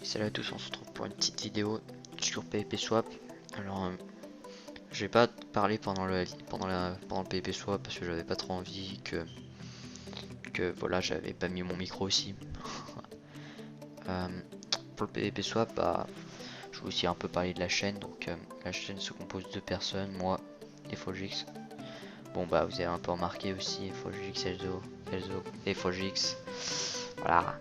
Salut à tous, on se retrouve pour une petite vidéo sur PvP Swap. Alors, je vais pas parler pendant le PvP Swap parce que j'avais pas trop envie que voilà, j'avais pas mis mon micro aussi. Euh, pour le PvP Swap, bah, je vais aussi un peu parler de la chaîne. Donc, la chaîne se compose de deux personnes, moi et Fogix. Bon, bah, vous avez un peu remarqué aussi, Fogix, Elzo et Fogix. Voilà.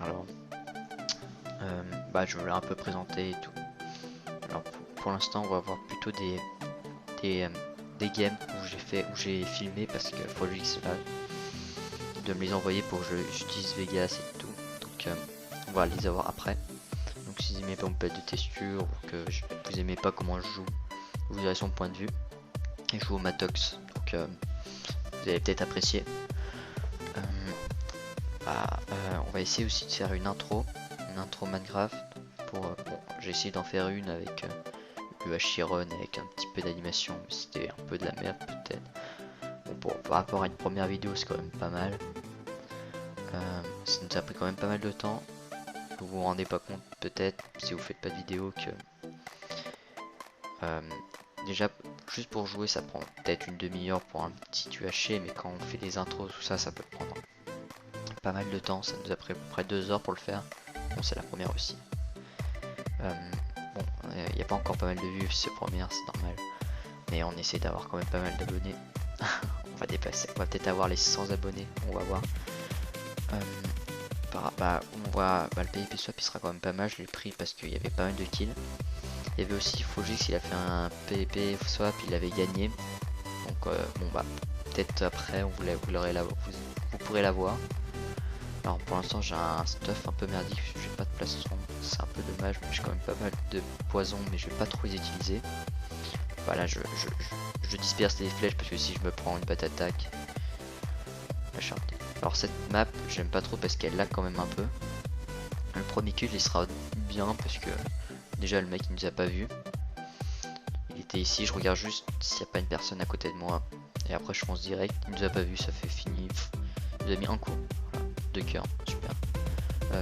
Alors, bah, je voulais un peu présenter et tout. Alors pour l'instant on va voir plutôt des, euh, des games où j'ai filmé parce que Frogix là de me les envoyer pour que j'utilise Vegas et tout. Donc on va les avoir après. Donc si vous aimez pas mon pet de texture ou que vous aimez pas comment je joue, vous verrez son point de vue. Et je joue au Matox. Donc vous allez peut-être apprécier. Euh, on va essayer aussi de faire une intro Minecraft. Bon, j'ai essayé d'en faire une avec le Chiron avec un petit peu d'animation, mais c'était un peu de la merde peut-être. Bon, par rapport à une première vidéo, c'est quand même pas mal. Ça nous a pris quand même pas mal de temps. Vous vous rendez pas compte peut-être si vous faites pas de vidéo que euh, déjà juste pour jouer ça prend peut-être une demi-heure pour un petit UHC, mais quand on fait des intros tout ça, ça peut prendre pas mal de temps. Ça nous a pris à peu près 2 heures pour le faire. Bon, c'est la première aussi. Bon, il n'y a pas encore pas mal de vues, c'est première, c'est normal. Mais on essaie d'avoir quand même pas mal d'abonnés. On va dépasser, on va peut-être avoir les 100 abonnés, on va voir. On voit le PvP swap il sera quand même pas mal, je l'ai pris parce qu'il y avait pas mal de kills. Il y avait aussi Fogix, il a fait un PvP swap, il avait gagné. Donc bon bah peut-être après vous pourrez la voir. Alors pour l'instant j'ai un stuff un peu merdique, j'ai pas de plastron, c'est un peu dommage, mais j'ai quand même pas mal de poisons, mais je vais pas trop les utiliser. Voilà, je disperse les flèches parce que si je me prends une batte attaque. Alors cette map, j'aime pas trop parce qu'elle lag quand même un peu. Le premier kill il sera bien parce que déjà le mec il nous a pas vu. Il était ici, je regarde juste s'il n'y a pas une personne à côté de moi. Et après je fonce direct, il nous a pas vu, ça fait fini. Il nous a mis un coup. Voilà, 2 cœurs, super.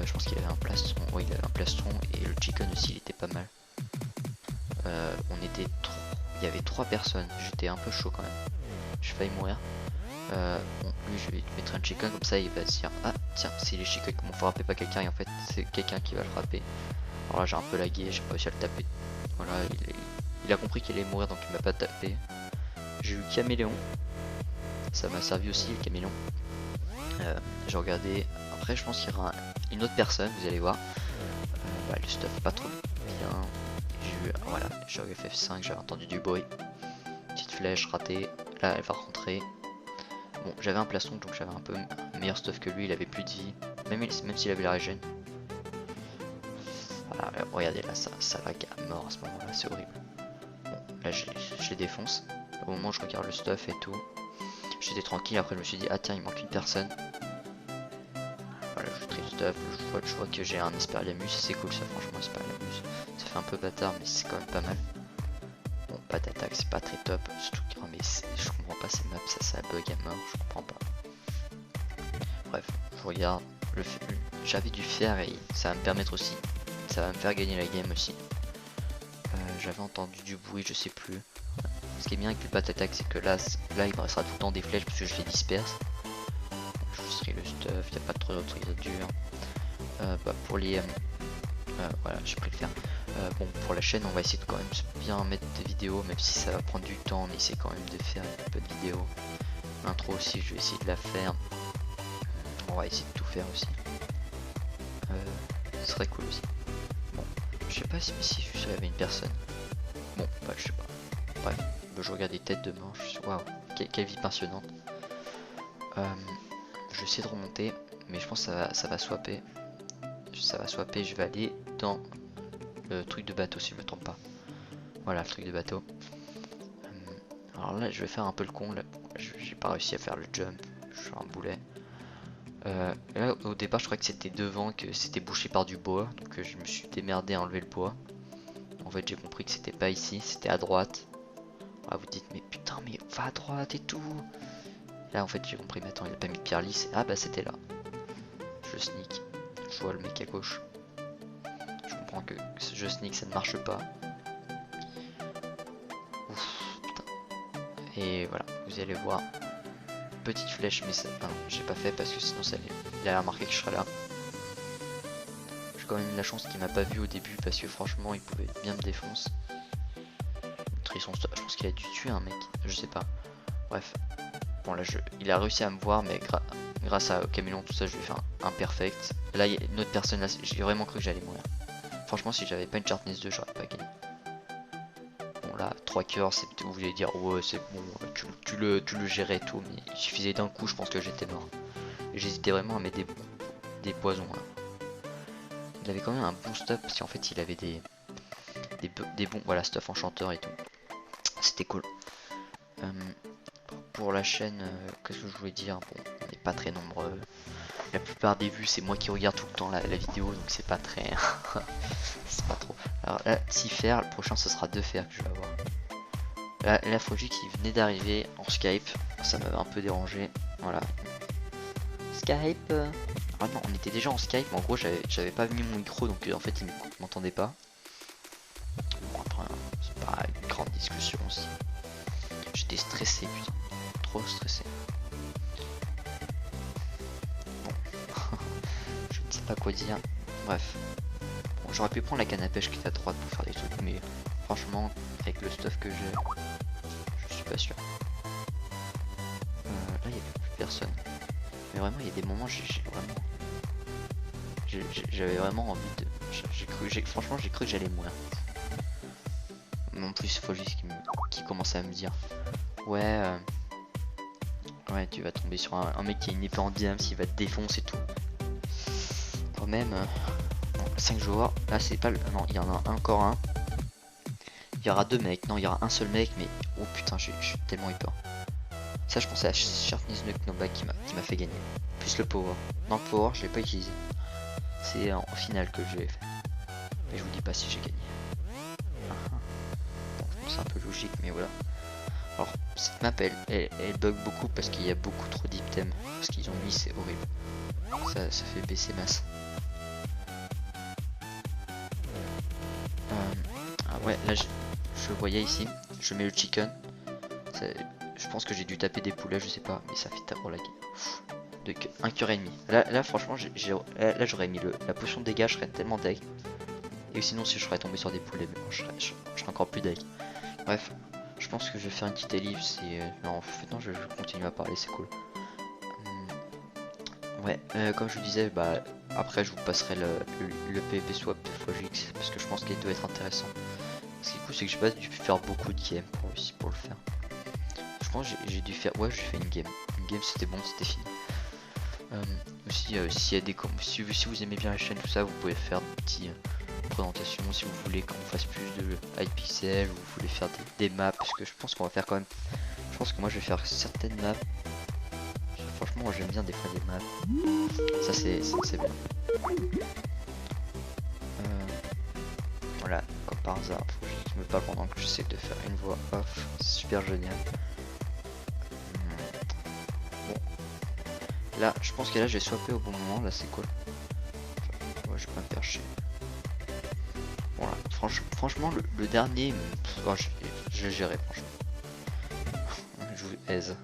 Je pense qu'il avait un plastron, oui il avait un plastron et le chicken aussi il était pas mal. Il y avait 3 personnes, j'étais un peu chaud quand même. J'ai failli mourir. Bon, lui je vais mettre un chicken comme ça il va se dire ah tiens c'est les chickens qui m'ont frappé pas quelqu'un et en fait c'est quelqu'un qui va le frapper. Alors là j'ai un peu lagué, j'ai pas réussi à le taper. Voilà il a compris qu'il allait mourir donc il m'a pas tapé. J'ai eu caméléon, ça m'a servi aussi le caméléon. J'ai regardé, après je pense qu'il y aura une autre personne, vous allez voir. Le stuff pas trop bien. J'ai eu, voilà, j'ai eu FF5, j'avais entendu du bruit. Petite flèche ratée, là elle va rentrer. Bon, j'avais un plastron donc j'avais un peu meilleur stuff que lui, il avait plus de vie, même s'il avait la régène. Voilà, regardez là, ça lag à mort à ce moment-là, c'est horrible. Bon, là je les défonce. Au moment où je regarde le stuff et tout, j'étais tranquille, après je me suis dit, ah tiens, il manque une personne. Voilà, je trie le stuff, je vois que j'ai un Esperliamus, c'est cool ça, franchement, Esperliamus. Ça fait un peu bâtard, mais c'est quand même pas mal. Bon, pas d'attaque, c'est pas très top, surtout que mais je comprends pas ces maps, ça bug à mort, je comprends pas. Bref, je regarde, j'avais du fer et ça va me permettre aussi, ça va me faire gagner la game aussi. J'avais entendu du bruit, je sais plus. Ce qui est bien avec le bat attaque, c'est que là il me restera tout le temps des flèches parce que je les disperse. Je serai le stuff, il n'y a pas trop d'autres durs. Pour les... voilà, j'ai pris le fer. Bon, pour la chaîne, on va essayer de quand même bien mettre des vidéos, même si ça va prendre du temps, on essaie quand même de faire un peu de vidéos. L'intro aussi, je vais essayer de la faire. On va essayer de tout faire aussi. Ce serait cool aussi. Bon, je sais pas si il y avait une personne. Bon, bah je sais pas. Bref, je regarde des têtes de manche. Waouh, quelle vie passionnante. Je vais essayer de remonter, mais je pense que ça va swapper. Ça va swapper, je vais aller dans le truc de bateau si je me trompe pas. Voilà le truc de bateau. Alors là je vais faire un peu le con, là j'ai pas réussi à faire le jump, je suis un boulet. Là au départ je croyais que c'était devant, que c'était bouché par du bois, donc je me suis démerdé à enlever le bois. En fait j'ai compris que c'était pas ici, c'était à droite. Ah, vous dites mais putain mais va à droite et tout. Et là en fait j'ai compris, mais attends il a pas mis de pierre lisse. Ah bah c'était là. Je sneak, je vois le mec à gauche. comprends que ce jeu sneak ça ne marche pas. Ouf, putain. Et voilà, vous allez voir. Petite flèche, mais ça, non, j'ai pas fait parce que sinon ça il a remarqué que je serais là. J'ai quand même eu la chance qu'il m'a pas vu au début parce que franchement il pouvait bien me défoncer. Je pense qu'il a dû tuer un mec, je sais pas. Bref, bon là il a réussi à me voir, mais grâce à Camélon tout ça je lui ai fait un perfect. Là il y a une autre personne là, j'ai vraiment cru que j'allais mourir. Franchement si j'avais pas une Sharpness 2 j'aurais pas gagné. Bon là 3 cœurs, c'est vous voulez dire ouais c'est bon, tu le gérais et tout, mais il suffisait d'un coup je pense que j'étais mort. J'hésitais vraiment à mettre des poisons là. Il avait quand même un bon stuff parce qu'en fait il avait des bons voilà stuff enchanteur et tout. C'était cool. Pour la chaîne, qu'est-ce que je voulais dire? Bon, on n'est pas très nombreux. La plupart des vues, c'est moi qui regarde tout le temps la vidéo, donc c'est pas très. C'est pas trop. Alors là, 6 fers, le prochain ce sera 2 fers que je vais avoir. Là, la Fuji qui venait d'arriver en Skype, ça m'avait un peu dérangé. Voilà. Skype. Ah non, on était déjà en Skype, mais en gros, j'avais pas mis mon micro, donc en fait, il m'entendait pas. Bon, après, c'est pas une grande discussion aussi. J'étais stressé, putain. Trop stressé. Bon. Je ne sais pas quoi dire. Bref. Bon, j'aurais pu prendre la canne à pêche qui est à droite pour faire des trucs, mais franchement, avec le stuff que j'ai, je suis pas sûr. Là, il n'y a plus personne. Mais vraiment, il y a des moments, j'avais vraiment envie de. Franchement, j'ai cru que j'allais mourir. Mais en plus, il faut juste qui commençait à me dire ouais, ouais, tu vas tomber sur un mec qui a une épée en diamant, s'il va te défoncer et tout. Quand même, bon, 5 joueurs, là c'est pas le. Non, il y en a encore un. Il y aura 2 mecs, non, il y aura un seul mec, mais oh putain, j'ai tellement eu peur. Ça, je pensais à Sharpness de Knockback qui m'a fait gagner. Plus le power. Non, le power, je l'ai pas utilisé. C'est en finale que je l'ai fait. Mais je vous dis pas si j'ai gagné. Bon, je pense c'est un peu logique, mais voilà. Alors, cette map, elle bug beaucoup parce qu'il y a beaucoup trop d'items. Ce qu'ils ont mis, c'est horrible. Ça fait baisser masse. Ah ouais, là, je voyais ici. Je mets le chicken. Je pense que j'ai dû taper des poulets, je sais pas, mais ça fait trop lag. De 1 cœur et demi. Là franchement, là j'aurais mis la potion de dégâts, je serais tellement deg. Et sinon, si je serais tombé sur des poulets, mais bon, je serais encore plus deg. Bref, je pense que je vais faire une petite élite. Non, en fait, non, je continue à parler, c'est cool. Ouais, comme je vous disais, bah après je vous passerai le PvP swap de FujiX parce que je pense qu'il doit être intéressant. Ce qui est cool, c'est que j'ai pas dû faire beaucoup de games pour le faire. Je pense que j'ai dû faire. Ouais, j'ai fait une game. Une game, c'était bon, c'était fini. Aussi, s'il y a des si vous aimez bien la chaîne, tout ça, vous pouvez faire des petites présentations si vous voulez qu'on fasse plus de Hypixel ou vous voulez faire des maps. Parce que je pense qu'on va faire quand même. Je pense que moi je vais faire certaines maps. Franchement, moi j'aime bien des fois des maps. Ça, c'est bien. Voilà, comme par hasard, faut que je me parle pendant que j'essaie de faire une voix off. C'est super génial. Bon. Là, je pense que là j'ai swappé au bon moment, là c'est cool. Ouais, je vais pas me faire chier. Voilà, franchement, le dernier, oh, je gérais, franchement. Je vous aise.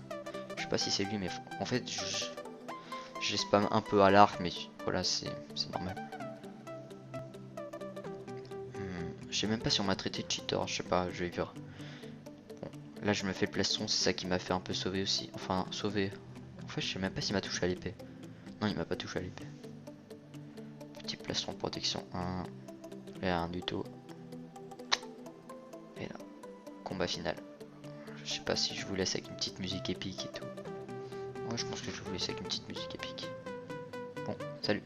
Je sais pas si c'est lui, mais en fait, je spam un peu à l'arc, mais voilà, c'est normal. Je sais même pas si on m'a traité de cheater, je sais pas, je vais voir. Bon, là je me fais le plastron, c'est ça qui m'a fait un peu sauver aussi. Enfin, sauver. En fait, je sais même pas s'il m'a touché à l'épée. Non, il m'a pas touché à l'épée. Petit plastron de protection 1. Et rien du tout. Et là, combat final. Je sais pas si je vous laisse avec une petite musique épique et tout. Ouais, je pense que je vous laisse avec une petite musique épique. Bon, salut.